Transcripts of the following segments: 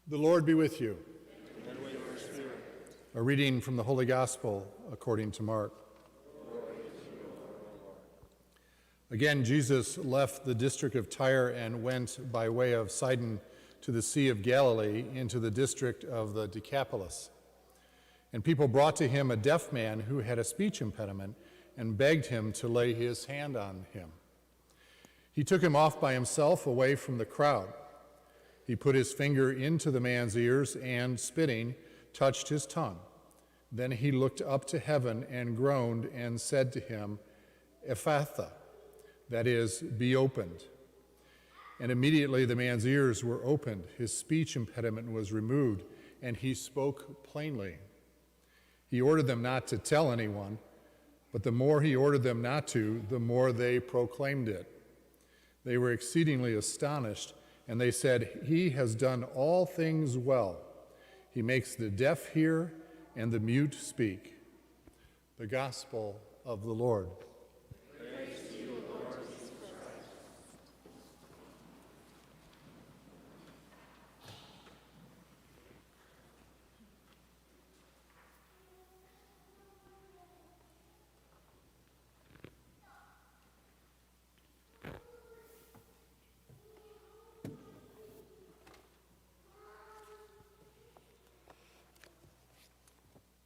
The Lord be with you. And with your spirit. A reading from the Holy Gospel according to Mark. Again, Jesus left the district of Tyre and went by way of Sidon to the Sea of Galilee into the district of the Decapolis. And people brought to him a deaf man who had a speech impediment and begged him to lay his hand on him. He took him off by himself away from the crowd. He put his finger into the man's ears and, spitting, touched his tongue. Then he looked up to heaven and groaned and said to him, "Ephphatha," that is, "be opened." And immediately the man's ears were opened, his speech impediment was removed, and he spoke plainly. He ordered them not to tell anyone, but the more he ordered them not to, the more they proclaimed it. They were exceedingly astonished, and they said, "He has done all things well. He makes the deaf hear and the mute speak." The Gospel of the Lord. Praise to you, Lord Jesus Christ.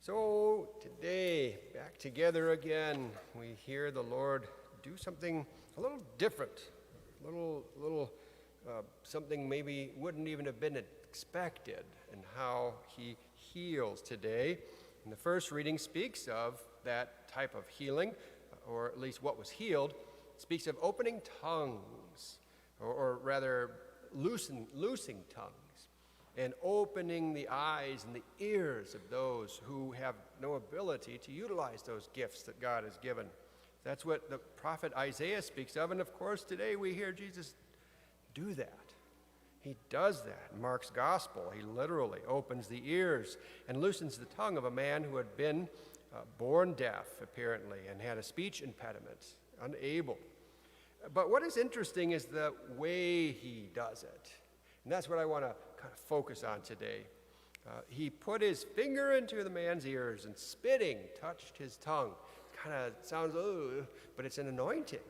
So today, back together again, we hear the Lord do something a little different, something maybe wouldn't even have been expected in how he heals today. And the first reading speaks of that type of healing, or at least what was healed, speaks of opening tongues, or rather loosing tongues, and opening the eyes and the ears of those who have no ability to utilize those gifts that God has given. That's what the prophet Isaiah speaks of, and of course today we hear Jesus do that. He does that. In Mark's gospel, he literally opens the ears and loosens the tongue of a man who had been born deaf, apparently, and had a speech impediment, unable. But what is interesting is the way he does it. And that's what I want to kind of focus on today. He put his finger into the man's ears and spitting touched his tongue. Kind of sounds, but it's an anointing.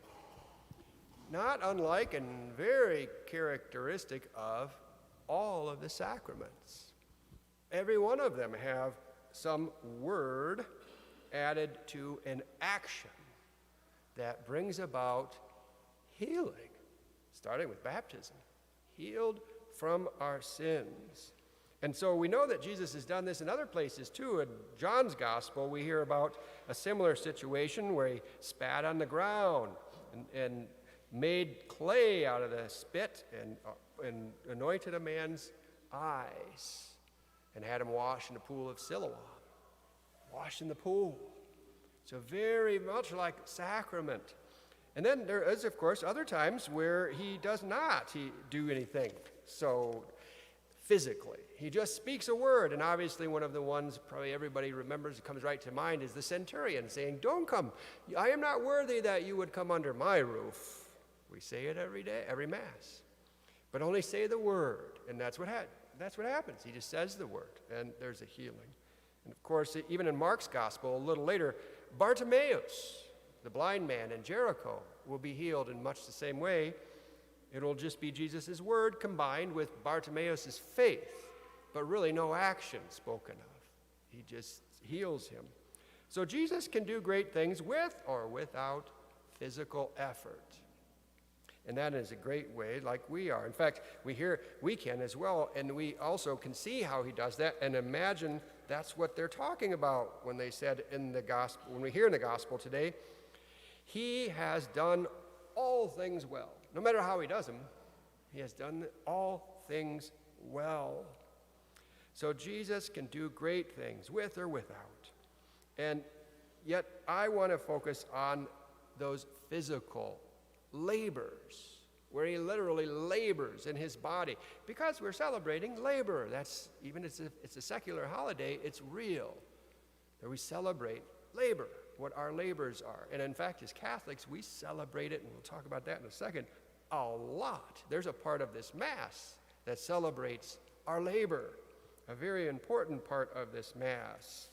Not unlike and very characteristic of all of the sacraments. Every one of them have some word added to an action that brings about healing, starting with baptism. Healed from our sins. And so we know that Jesus has done this in other places too. In John's gospel, we hear about a similar situation where he spat on the ground and made clay out of the spit and anointed a man's eyes and had him wash in the pool of Siloam. Wash in the pool. So very much like sacrament. And then there is, of course, other times where he does not do anything so physically. He just speaks a word, and obviously one of the ones probably everybody remembers, comes right to mind, is the centurion saying, "Don't come. I am not worthy that you would come under my roof." We say it every day, every Mass. But only say the word, and that's what happens. He just says the word, and there's a healing. And of course, even in Mark's gospel, a little later, Bartimaeus, the blind man in Jericho, will be healed in much the same way. It'll just be Jesus' word combined with Bartimaeus' faith, but really no action spoken of. He just heals him. So Jesus can do great things with or without physical effort. And that is a great way, like we are. In fact, we can as well, and we also can see how he does that and imagine that's what they're talking about when they said in the gospel, when we hear in the gospel today, he has done all things well. No matter how he does them, he has done all things well. So Jesus can do great things with or without. And yet I want to focus on those physical labors, where he literally labors in his body, because we're celebrating labor. That's, even if it's a secular holiday, it's real, that we celebrate labor, what our labors are. And in fact, as Catholics, we celebrate it, and we'll talk about that in a second, a lot. There's a part of this Mass that celebrates our labor, a very important part of this Mass.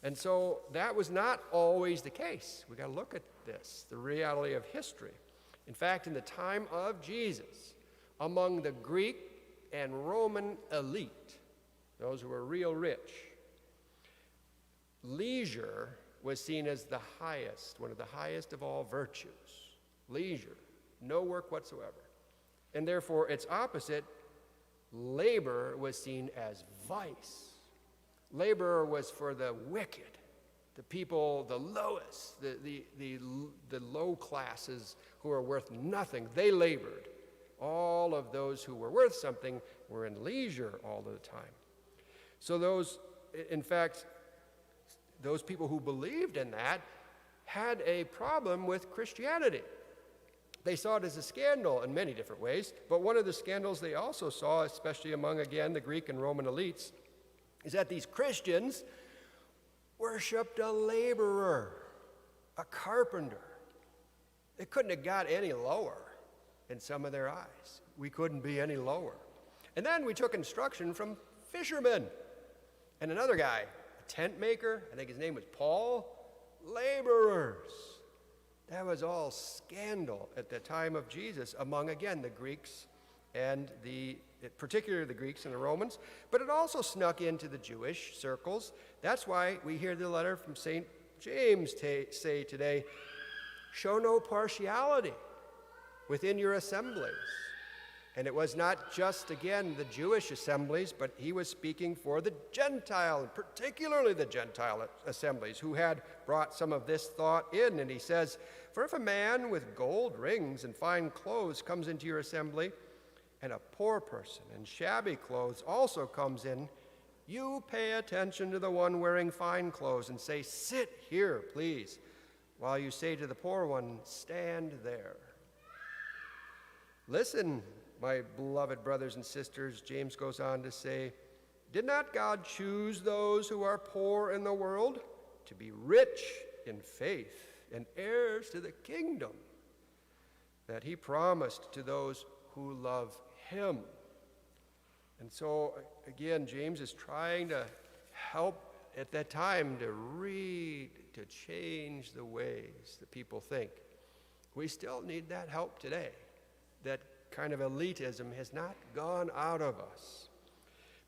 And so that was not always the case. We got to look at this, the reality of history. In fact, in the time of Jesus, among the Greek and Roman elite, those who were real rich, leisure was seen as the highest, one of the highest of all virtues. Leisure, no work whatsoever. And therefore, its opposite, labor, was seen as vice. Labor was for the wicked, the people, the lowest, the low classes who are worth nothing. They labored. All of those who were worth something were in leisure all the time. So those, in fact, those people who believed in that had a problem with Christianity. They saw it as a scandal in many different ways, but one of the scandals they also saw, especially among, again, the Greek and Roman elites, is that these Christians worshiped a laborer, a carpenter. They couldn't have got any lower in some of their eyes. We couldn't be any lower. And then we took instruction from fishermen and another guy, a tent maker, I think his name was Paul, laborers. That was all scandal at the time of Jesus among, again, the Greeks and particularly the Greeks and the Romans, but it also snuck into the Jewish circles. That's why we hear the letter from St. James say today, show no partiality within your assemblies. And it was not just, again, the Jewish assemblies, but he was speaking for the Gentile, and particularly the Gentile assemblies, who had brought some of this thought in. And he says, for if a man with gold rings and fine clothes comes into your assembly, and a poor person in shabby clothes also comes in, you pay attention to the one wearing fine clothes and say, sit here, please, while you say to the poor one, stand there. Listen, my beloved brothers and sisters, James goes on to say, did not God choose those who are poor in the world to be rich in faith and heirs to the kingdom that he promised to those who love him? And so, again, James is trying to help at that time to change the ways that people think. We still need that help today. That kind of elitism has not gone out of us.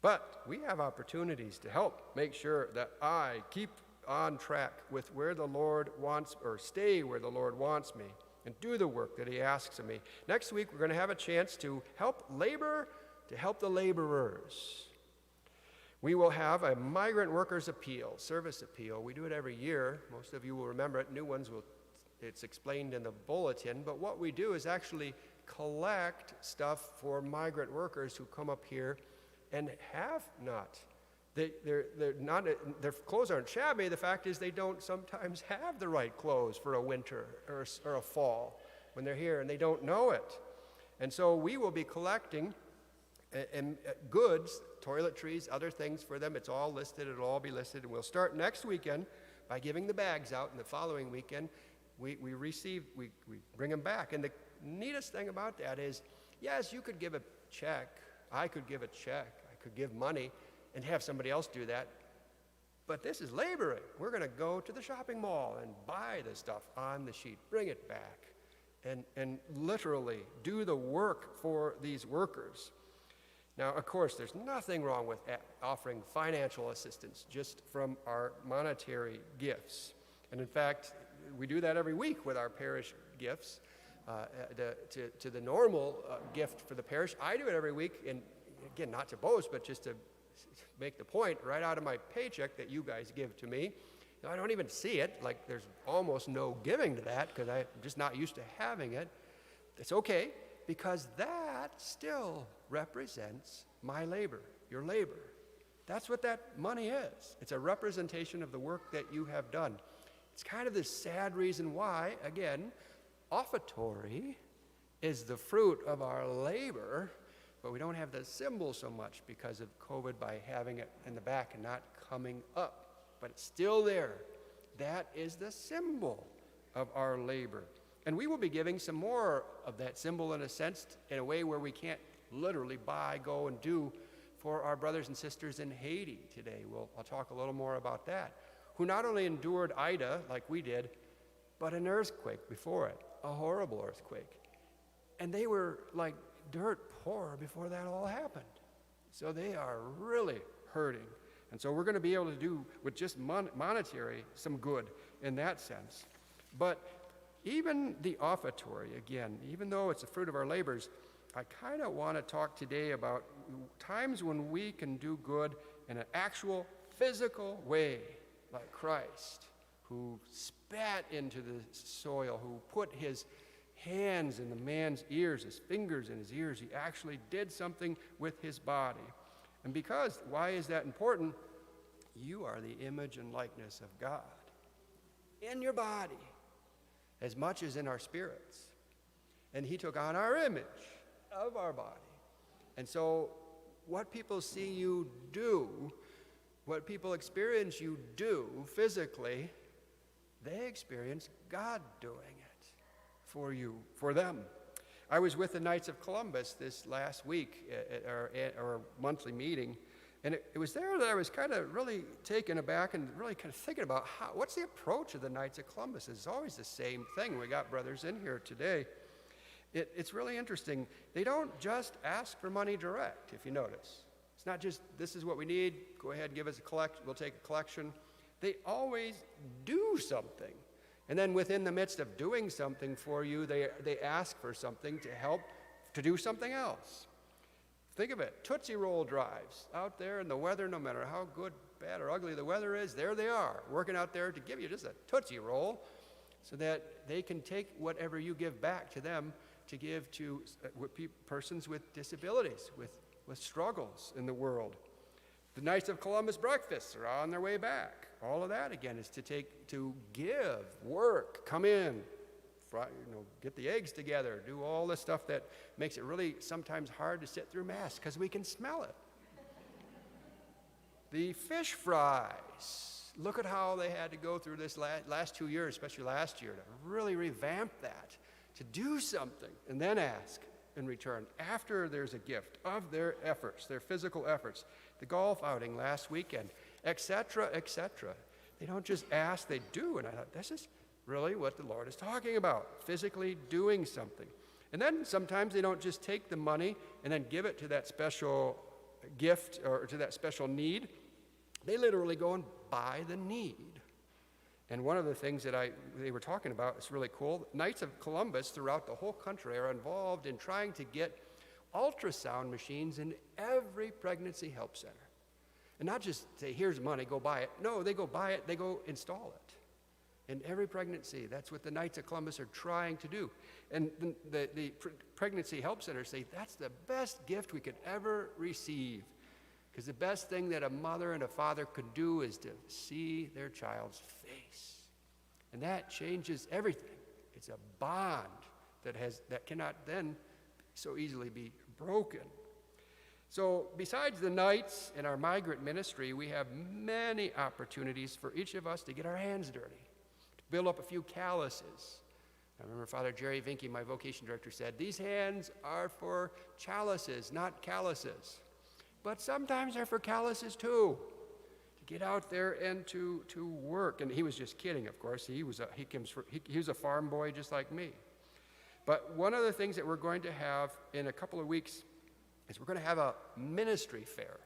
But we have opportunities to help make sure that I keep on track with where the Lord wants, or stay where the Lord wants me, and do the work that he asks of me. Next week, we're going to have a chance to help the laborers. We will have a migrant workers appeal, service appeal. We do it every year. Most of you will remember it. New ones it's explained in the bulletin. But what we do is actually collect stuff for migrant workers who come up here and have not. Their clothes aren't shabby. The fact is they don't sometimes have the right clothes for a winter or a fall when they're here, and they don't know it. And so we will be collecting goods, toiletries, other things for them. It's all listed. It'll all be listed. And we'll start next weekend by giving the bags out, and the following weekend we bring them back. And the neatest thing about that is, yes, you could give a check. I could give a check. I could give money and have somebody else do that. But this is laboring. We're going to go to the shopping mall and buy the stuff on the sheet, bring it back, and literally do the work for these workers. Now, of course, there's nothing wrong with offering financial assistance just from our monetary gifts. And in fact, we do that every week with our parish gifts. To the normal gift for the parish, I do it every week, and again, not to boast, but just to make the point, right out of my paycheck that you guys give to me. Now, I don't even see it, like there's almost no giving to that because I'm just not used to having it. It's okay, because that still represents my labor, your labor. That's what that money is. It's a representation of the work that you have done. It's kind of this sad reason why, again, offertory is the fruit of our labor, but we don't have the symbol so much because of COVID by having it in the back and not coming up. But it's still there. That is the symbol of our labor. And we will be giving some more of that symbol in a sense, in a way where we can't literally go and do for our brothers and sisters in Haiti today. I'll talk a little more about that, who not only endured Ida like we did, but an earthquake before it, a horrible earthquake. And they were like dirt poor before that all happened. So they are really hurting. And so we're going to be able to do with just monetary some good in that sense. But even the offertory, again, even though it's the fruit of our labors, I kind of want to talk today about times when we can do good in an actual physical way, like Christ, who spat into the soil, who put his hands in the man's ears, his fingers in his ears. He actually did something with his body. And why is that important? You are the image and likeness of God in your body as much as in our spirits. And he took on our image of our body. And so what people see you do, what people experience you do physically, they experience God doing it for you, for them. I was with the Knights of Columbus this last week at our monthly meeting, and it was there that I was kind of really taken aback and really kind of thinking about what's the approach of the Knights of Columbus? It's always the same thing. We got brothers in here today. It's really interesting. They don't just ask for money direct, if you notice. It's not just, this is what we need, go ahead and give us a collection, we'll take a collection. They always do something. And then within the midst of doing something for you, they ask for something to help to do something else. Think of it, Tootsie Roll drives out there in the weather, no matter how good, bad, or ugly the weather is, there they are, working out there to give you just a Tootsie Roll so that they can take whatever you give back to them to give to persons with disabilities, with struggles in the world. The Knights of Columbus breakfasts are on their way back. All of that, again, is to give, work, come in, get the eggs together, do all the stuff that makes it really sometimes hard to sit through Mass because we can smell it. The fish fries, look at how they had to go through this last 2 years, especially last year, to really revamp that, to do something, and then ask in return after there's a gift of their efforts, their physical efforts. The golf outing last weekend, etc., etc. They don't just ask, they do. And I thought, this is really what the Lord is talking about, physically doing something. And then sometimes they don't just take the money and then give it to that special gift or to that special need. They literally go and buy the need. And one of the things that they were talking about is really cool. Knights of Columbus throughout the whole country are involved in trying to get ultrasound machines in every pregnancy help center. And not just say, here's money, go buy it. No, they go buy it, they go install it. In every pregnancy, that's what the Knights of Columbus are trying to do. And the pregnancy help centers say, that's the best gift we could ever receive. Because the best thing that a mother and a father could do is to see their child's face. And that changes everything. It's a bond that cannot then so easily be broken. So besides the Knights and our migrant ministry, we have many opportunities for each of us to get our hands dirty, to build up a few calluses. I remember Father Jerry Vinke, my vocation director, said, these hands are for chalices, not calluses. But sometimes they're for calluses too, to get out there and to work. And he was just kidding, of course. He was a farm boy just like me. But one of the things that we're going to have in a couple of weeks is we're going to have a ministry fair,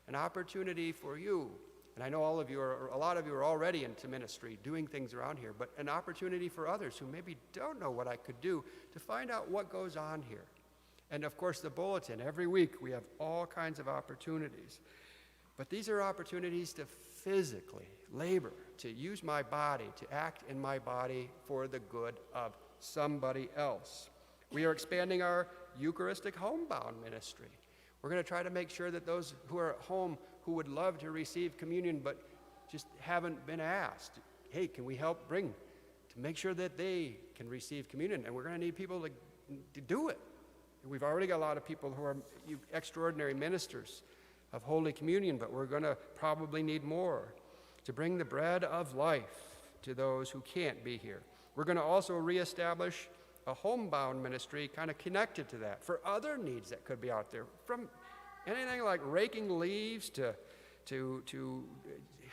an opportunity for you. And I know a lot of you are already into ministry, doing things around here, but an opportunity for others who maybe don't know what I could do to find out what goes on here. And of course, the bulletin. Every week we have all kinds of opportunities. But these are opportunities to physically labor, to use my body, to act in my body for the good of somebody else. We are expanding our Eucharistic Homebound ministry. We're going to try to make sure that those who are at home who would love to receive communion but just haven't been asked, hey, can we help to make sure that they can receive communion? And we're going to need people to do it. We've already got a lot of people who are extraordinary ministers of Holy Communion, but we're going to probably need more to bring the bread of life to those who can't be here. We're going to also reestablish a homebound ministry kind of connected to that for other needs that could be out there from Anything like raking leaves to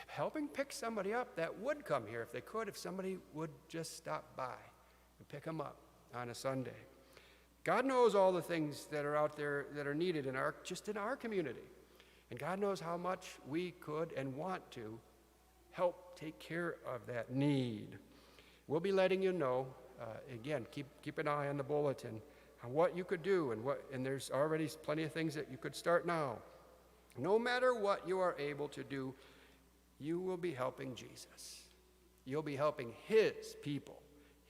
helping pick somebody up that would come here if they could, if somebody would just stop by and pick them up on a Sunday. God knows all the things that are out there that are needed in our community. And God knows how much we could and want to help take care of that need. We'll be letting you know, again, keep an eye on the bulletin, on what you could do, and there's already plenty of things that you could start now. No matter what you are able to do, you will be helping Jesus. You'll be helping his people,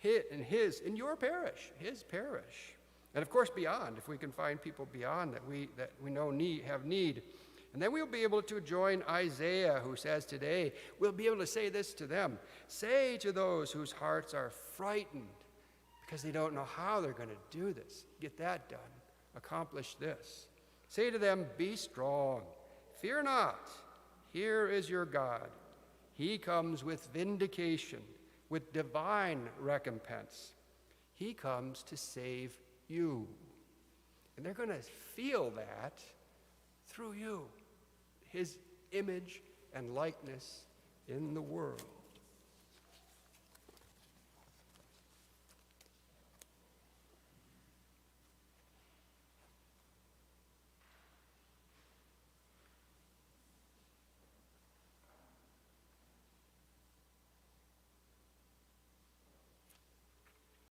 in your parish, his parish. And of course beyond, if we can find people beyond that we know have need. And then we'll be able to join Isaiah, who says today, we'll be able to say this to them: say to those whose hearts are frightened because they don't know how they're going to do this, get that done, accomplish this. Say to them, be strong, fear not, here is your God. He comes with vindication, with divine recompense. He comes to save you. And they're going to feel that through you, his image and likeness in the world.